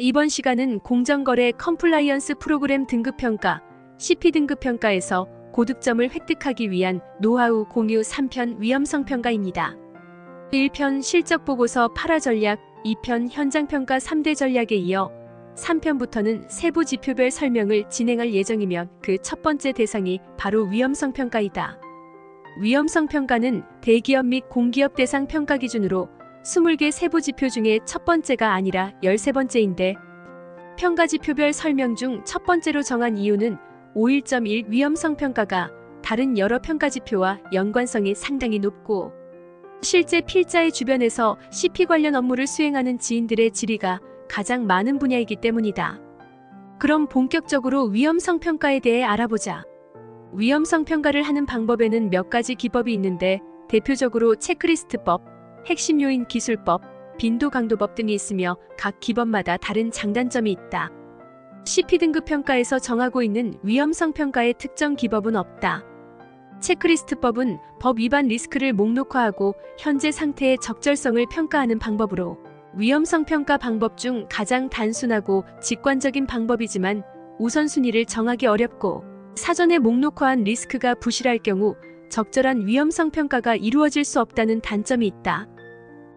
이번 시간은 공정거래 컴플라이언스 프로그램 등급평가 CP 등급평가에서 고득점을 획득하기 위한 노하우 공유 3편 위험성평가입니다. 1편 실적보고서 8화 전략, 2편 현장평가 3대 전략에 이어 3편부터는 세부 지표별 설명을 진행할 예정이며 그 첫 번째 대상이 바로 위험성평가이다. 위험성평가는 대기업 및 공기업 대상 평가 기준으로 20개 세부 지표 중에 첫 번째가 아니라 13번째인데 평가 지표별 설명 중 첫 번째로 정한 이유는 5.1 위험성 평가가 다른 여러 평가 지표와 연관성이 상당히 높고 실제 필자의 주변에서 CP 관련 업무를 수행하는 지인들의 질의가 가장 많은 분야이기 때문이다. 그럼 본격적으로 위험성 평가에 대해 알아보자. 위험성 평가를 하는 방법에는 몇 가지 기법이 있는데 대표적으로 체크리스트법, 핵심 요인 기술법, 빈도 강도법 등이 있으며 각 기법마다 다른 장단점이 있다. CP 등급 평가에서 정하고 있는 위험성 평가의 특정 기법은 없다. 체크리스트법은 법 위반 리스크를 목록화하고 현재 상태의 적절성을 평가하는 방법으로 위험성 평가 방법 중 가장 단순하고 직관적인 방법이지만 우선순위를 정하기 어렵고 사전에 목록화한 리스크가 부실할 경우 적절한 위험성 평가가 이루어질 수 없다는 단점이 있다.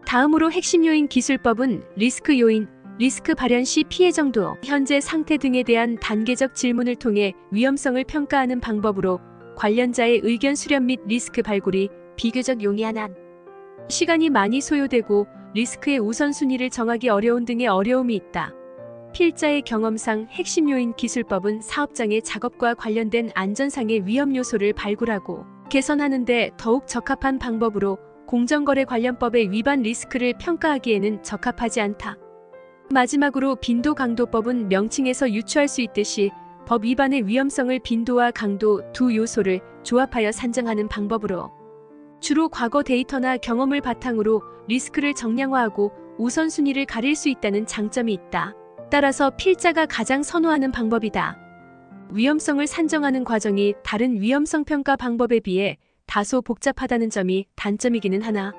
다음으로 핵심 요인 기술법은 리스크 요인, 리스크 발현 시 피해 정도, 현재 상태 등에 대한 단계적 질문을 통해 위험성을 평가하는 방법으로 관련자의 의견 수렴 및 리스크 발굴이 비교적 용이한 시간이 많이 소요되고 리스크의 우선순위를 정하기 어려운 등의 어려움이 있다. 필자의 경험상 핵심 요인 기술법은 사업장의 작업과 관련된 안전상의 위험 요소를 발굴하고 개선하는 데 더욱 적합한 방법으로 공정거래 관련법의 위반 리스크를 평가하기에는 적합하지 않다. 마지막으로 빈도 강도법은 명칭에서 유추할 수 있듯이 법 위반의 위험성을 빈도와 강도 두 요소를 조합하여 산정하는 방법으로 주로 과거 데이터나 경험을 바탕으로 리스크를 정량화하고 우선순위를 가릴 수 있다는 장점이 있다. 따라서 필자가 가장 선호하는 방법이다. 위험성을 산정하는 과정이 다른 위험성 평가 방법에 비해 다소 복잡하다는 점이 단점이기는 하나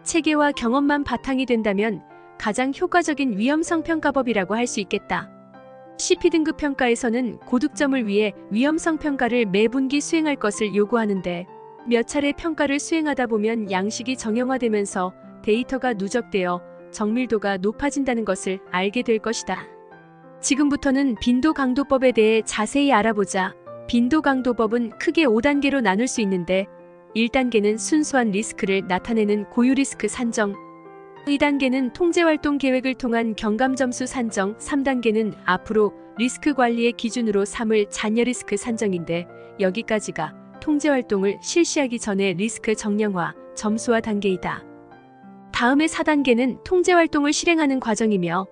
체계와 경험만 바탕이 된다면 가장 효과적인 위험성 평가법이라고 할 수 있겠다. CP 등급 평가에서는 고득점을 위해 위험성 평가를 매 분기 수행할 것을 요구하는데 몇 차례 평가를 수행하다 보면 양식이 정형화되면서 데이터가 누적되어 정밀도가 높아진다는 것을 알게 될 것이다. 지금부터는 빈도 강도법에 대해 자세히 알아보자. 빈도 강도법은 크게 5단계로 나눌 수 있는데 1단계는 순수한 리스크를 나타내는 고유 리스크 산정, 2단계는 통제활동 계획을 통한 경감점수 산정, 3단계는 앞으로 리스크 관리의 기준으로 삼을 잔여 리스크 산정인데 여기까지가 통제활동을 실시하기 전에 리스크 정량화, 점수화 단계이다. 다음에 4단계는 통제활동을 실행하는 과정이며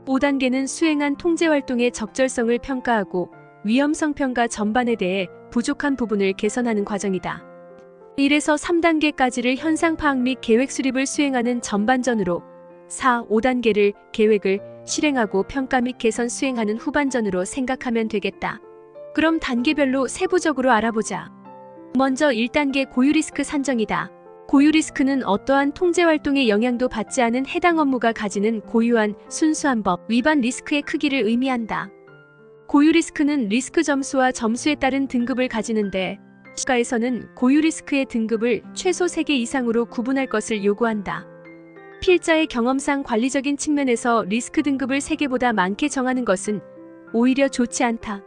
5단계는 수행한 통제활동의 적절성을 평가하고 위험성 평가 전반에 대해 부족한 부분을 개선하는 과정이다. 1에서 3단계까지를 현상 파악 및 계획 수립을 수행하는 전반전으로 4, 5단계를 계획을 실행하고 평가 및 개선 수행하는 후반전으로 생각하면 되겠다. 그럼 단계별로 세부적으로 알아보자. 먼저 1단계 고유 리스크 산정이다. 고유 리스크는 어떠한 통제 활동의 영향도 받지 않은 해당 업무가 가지는 고유한 순수한 법 위반 리스크의 크기를 의미한다. 고유 리스크는 리스크 점수와 점수에 따른 등급을 가지는데 시가에서는 고유 리스크의 등급을 최소 3개 이상으로 구분할 것을 요구한다. 필자의 경험상 관리적인 측면에서 리스크 등급을 3개보다 많게 정하는 것은 오히려 좋지 않다.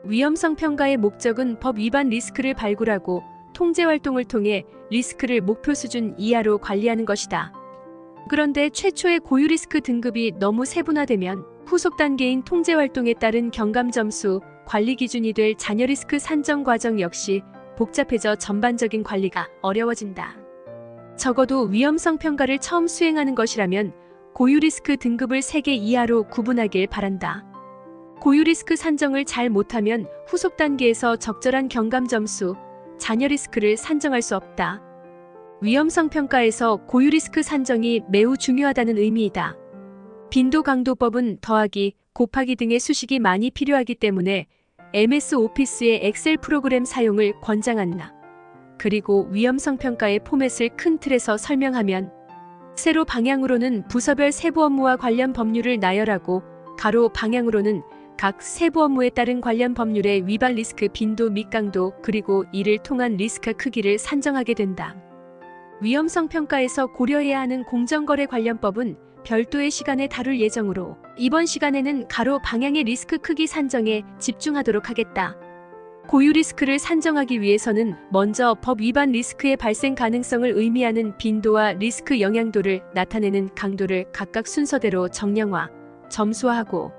위험성 평가의 목적은 법 위반 리스크를 발굴하고 통제 활동을 통해 리스크를 목표 수준 이하로 관리하는 것이다. 그런데 최초의 고유 리스크 등급이 너무 세분화되면 후속 단계인 통제 활동에 따른 경감 점수, 관리 기준이 될 잔여 리스크 산정 과정 역시 복잡해져 전반적인 관리가 어려워진다. 적어도 위험성 평가를 처음 수행하는 것이라면 고유 리스크 등급을 3개 이하로 구분하길 바란다. 고유 리스크 산정을 잘 못하면 후속 단계에서 적절한 경감 점수, 잔여 리스크를 산정할 수 없다. 위험성 평가에서 고유 리스크 산정이 매우 중요하다는 의미이다. 빈도 강도법은 더하기, 곱하기 등의 수식이 많이 필요하기 때문에 MS 오피스의 엑셀 프로그램 사용을 권장한다. 그리고 위험성 평가의 포맷을 큰 틀에서 설명하면 세로 방향으로는 부서별 세부 업무와 관련 법률을 나열하고 가로 방향으로는 각 세부 업무에 따른 관련 법률의 위반 리스크 빈도 및 강도 그리고 이를 통한 리스크 크기를 산정하게 된다. 위험성 평가에서 고려해야 하는 공정거래 관련법은 별도의 시간에 다룰 예정으로 이번 시간에는 가로 방향의 리스크 크기 산정에 집중하도록 하겠다. 고유 리스크를 산정하기 위해서는 먼저 법 위반 리스크의 발생 가능성을 의미하는 빈도와 리스크 영향도를 나타내는 강도를 각각 순서대로 정량화, 점수화하고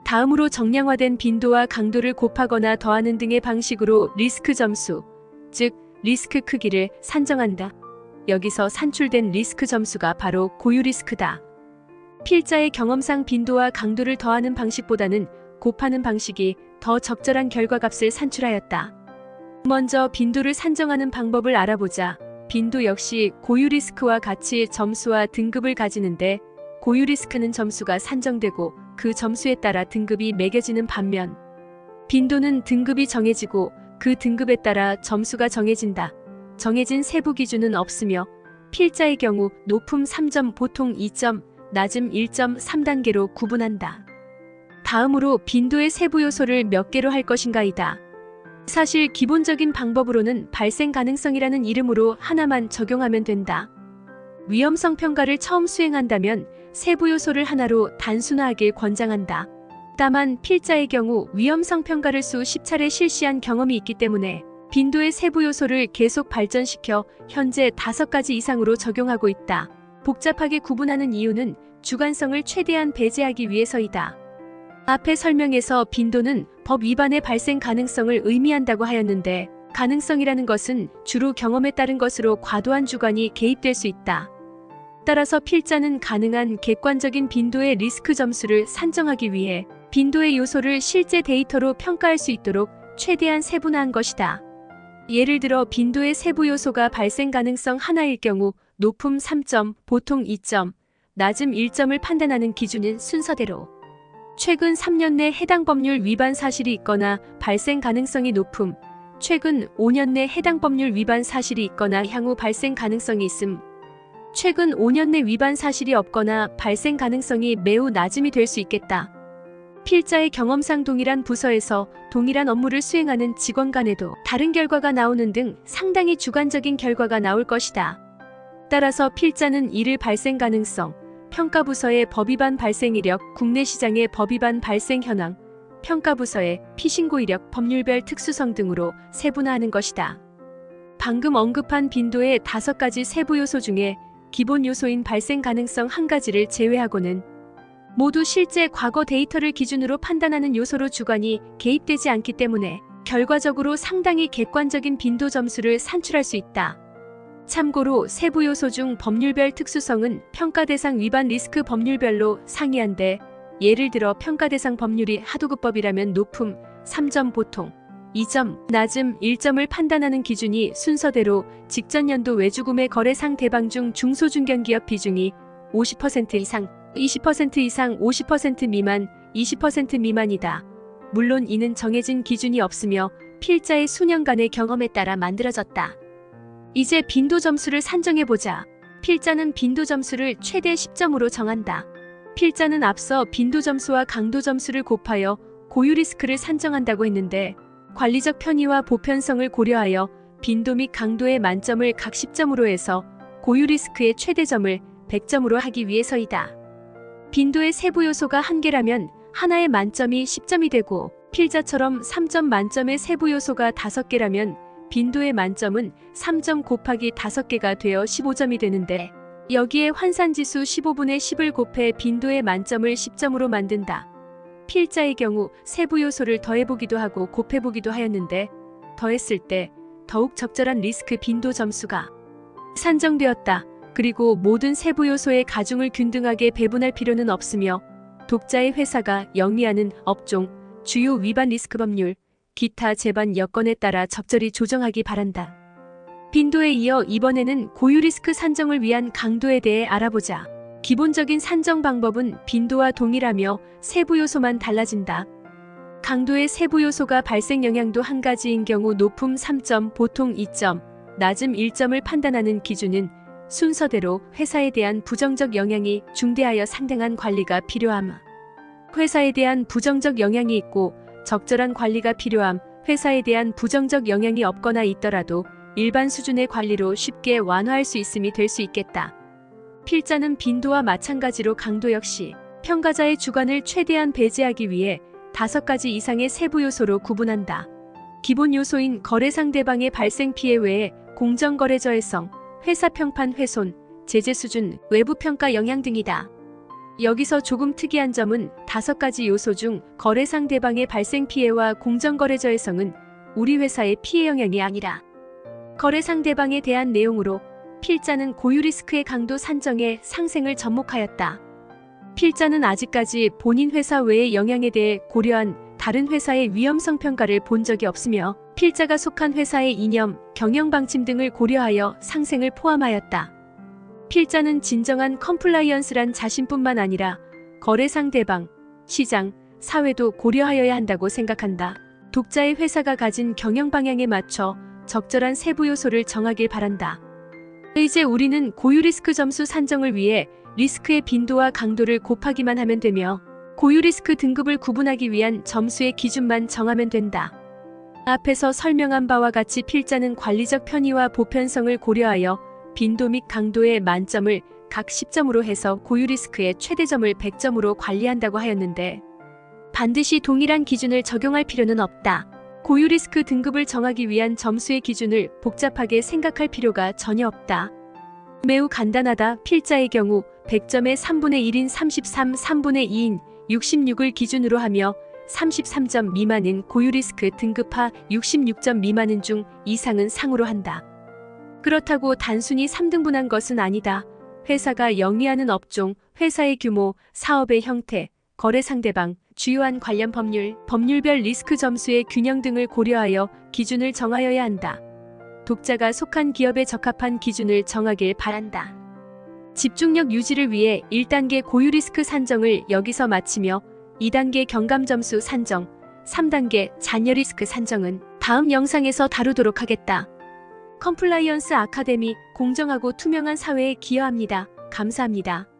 다음으로 정량화된 빈도와 강도를 곱하거나 더하는 등의 방식으로 리스크 점수, 즉 리스크 크기를 산정한다. 여기서 산출된 리스크 점수가 바로 고유 리스크다. 필자의 경험상 빈도와 강도를 더하는 방식보다는 곱하는 방식이 더 적절한 결과값을 산출하였다. 먼저 빈도를 산정하는 방법을 알아보자. 빈도 역시 고유 리스크와 같이 점수와 등급을 가지는데 고유 리스크는 점수가 산정되고 그 점수에 따라 등급이 매겨지는 반면 빈도는 등급이 정해지고 그 등급에 따라 점수가 정해진다. 정해진 세부 기준은 없으며 필자의 경우 높음 3점, 보통 2점, 낮음 1.3단계로 구분한다. 다음으로 빈도의 세부 요소를 몇 개로 할 것인가이다. 사실 기본적인 방법으로는 발생 가능성이라는 이름으로 하나만 적용하면 된다. 위험성 평가를 처음 수행한다면 세부 요소를 하나로 단순화하길 권장한다. 다만 필자의 경우 위험성 평가를 수십 차례 실시한 경험이 있기 때문에 빈도의 세부 요소를 계속 발전시켜 현재 5가지 이상으로 적용하고 있다. 복잡하게 구분하는 이유는 주관성을 최대한 배제하기 위해서이다. 앞의 설명에서 빈도는 법 위반의 발생 가능성을 의미한다고 하였는데 가능성이라는 것은 주로 경험에 따른 것으로 과도한 주관이 개입될 수 있다. 따라서 필자는 가능한 객관적인 빈도의 리스크 점수를 산정하기 위해 빈도의 요소를 실제 데이터로 평가할 수 있도록 최대한 세분화한 것이다. 예를 들어 빈도의 세부 요소가 발생 가능성 하나일 경우 높음 3점, 보통 2점, 낮음 1점을 판단하는 기준은 순서대로 최근 3년 내 해당 법률 위반 사실이 있거나 발생 가능성이 높음, 최근 5년 내 해당 법률 위반 사실이 있거나 향후 발생 가능성이 있음, 최근 5년 내 위반 사실이 없거나 발생 가능성이 매우 낮음이 될 수 있겠다. 필자의 경험상 동일한 부서에서 동일한 업무를 수행하는 직원 간에도 다른 결과가 나오는 등 상당히 주관적인 결과가 나올 것이다. 따라서 필자는 이를 발생 가능성, 평가부서의 법위반 발생 이력, 국내 시장의 법위반 발생 현황, 평가부서의 피신고 이력, 법률별 특수성 등으로 세분화하는 것이다. 방금 언급한 빈도의 5가지 세부 요소 중에 기본 요소인 발생 가능성 한 가지를 제외하고는 모두 실제 과거 데이터를 기준으로 판단하는 요소로 주관이 개입되지 않기 때문에 결과적으로 상당히 객관적인 빈도 점수를 산출할 수 있다. 참고로 세부 요소 중 법률별 특수성은 평가 대상 위반 리스크 법률별로 상이한데 예를 들어 평가 대상 법률이 하도급법이라면 높음 3점, 보통 2점, 낮음 1점을 판단하는 기준이 순서대로 직전 연도 외주구매 거래 상대방 중 중소중견기업 비중이 50% 이상, 20% 이상, 50% 미만, 20% 미만이다. 물론 이는 정해진 기준이 없으며 필자의 수년간의 경험에 따라 만들어졌다. 이제 빈도 점수를 산정해보자. 필자는 빈도 점수를 최대 10점으로 정한다. 필자는 앞서 빈도 점수와 강도 점수를 곱하여 고유 리스크를 산정한다고 했는데 관리적 편의와 보편성을 고려하여 빈도 및 강도의 만점을 각 10점으로 해서 고유 리스크의 최대점을 100점으로 하기 위해서이다. 빈도의 세부 요소가 1개라면 하나의 만점이 10점이 되고 필자처럼 3점 만점의 세부 요소가 5개라면 빈도의 만점은 3점 곱하기 5개가 되어 15점이 되는데 여기에 환산지수 15분의 10을 곱해 빈도의 만점을 10점으로 만든다. 필자의 경우 세부 요소를 더해보기도 하고 곱해보기도 하였는데 더했을 때 더욱 적절한 리스크 빈도 점수가 산정되었다. 그리고 모든 세부 요소의 가중을 균등하게 배분할 필요는 없으며 독자의 회사가 영위하는 업종, 주요 위반 리스크 법률, 기타 재반 여건에 따라 적절히 조정하기 바란다. 빈도에 이어 이번에는 고유 리스크 산정을 위한 강도에 대해 알아보자. 기본적인 산정 방법은 빈도와 동일하며 세부 요소만 달라진다. 강도의 세부 요소가 발생 영향도 한 가지인 경우 높음 3점, 보통 2점, 낮음 1점을 판단하는 기준은 순서대로 회사에 대한 부정적 영향이 중대하여 상당한 관리가 필요함. 회사에 대한 부정적 영향이 있고 적절한 관리가 필요함. 회사에 대한 부정적 영향이 없거나 있더라도 일반 수준의 관리로 쉽게 완화할 수 있음이 될 수 있겠다. 필자는 빈도와 마찬가지로 강도 역시 평가자의 주관을 최대한 배제하기 위해 5가지 이상의 세부 요소로 구분한다. 기본 요소인 거래 상대방의 발생 피해 외에 공정거래 저해성, 회사 평판 훼손, 제재 수준, 외부 평가 영향 등이다. 여기서 조금 특이한 점은 5가지 요소 중 거래 상대방의 발생 피해와 공정거래 저해성은 우리 회사의 피해 영향이 아니라 거래 상대방에 대한 내용으로 필자는 고유 리스크의 강도 산정에 상생을 접목하였다. 필자는 아직까지 본인 회사 외의 영향에 대해 고려한 다른 회사의 위험성 평가를 본 적이 없으며 필자가 속한 회사의 이념, 경영 방침 등을 고려하여 상생을 포함하였다. 필자는 진정한 컴플라이언스란 자신뿐만 아니라 거래 상대방, 시장, 사회도 고려하여야 한다고 생각한다. 독자의 회사가 가진 경영 방향에 맞춰 적절한 세부 요소를 정하길 바란다. 이제 우리는 고유 리스크 점수 산정을 위해 리스크의 빈도와 강도를 곱하기만 하면 되며 고유 리스크 등급을 구분하기 위한 점수의 기준만 정하면 된다. 앞에서 설명한 바와 같이 필자는 관리적 편의와 보편성을 고려하여 빈도 및 강도의 만점을 각 10점으로 해서 고유 리스크의 최대점을 100점으로 관리한다고 하였는데 반드시 동일한 기준을 적용할 필요는 없다. 고유 리스크 등급을 정하기 위한 점수의 기준을 복잡하게 생각할 필요가 전혀 없다. 매우 간단하다. 필자의 경우 100점의 3분의 1인 33, 3분의 2인 66을 기준으로 하며 33점 미만은 고유 리스크 등급하, 66점 미만은 중, 이상은 상으로 한다. 그렇다고 단순히 3등분한 것은 아니다. 회사가 영위하는 업종, 회사의 규모, 사업의 형태, 거래 상대방, 주요한 관련 법률, 법률별 리스크 점수의 균형 등을 고려하여 기준을 정하여야 한다. 독자가 속한 기업에 적합한 기준을 정하길 바란다. 집중력 유지를 위해 1단계 고유 리스크 산정을 여기서 마치며 2단계 경감 점수 산정, 3단계 잔여 리스크 산정은 다음 영상에서 다루도록 하겠다. 컴플라이언스 아카데미, 공정하고 투명한 사회에 기여합니다. 감사합니다.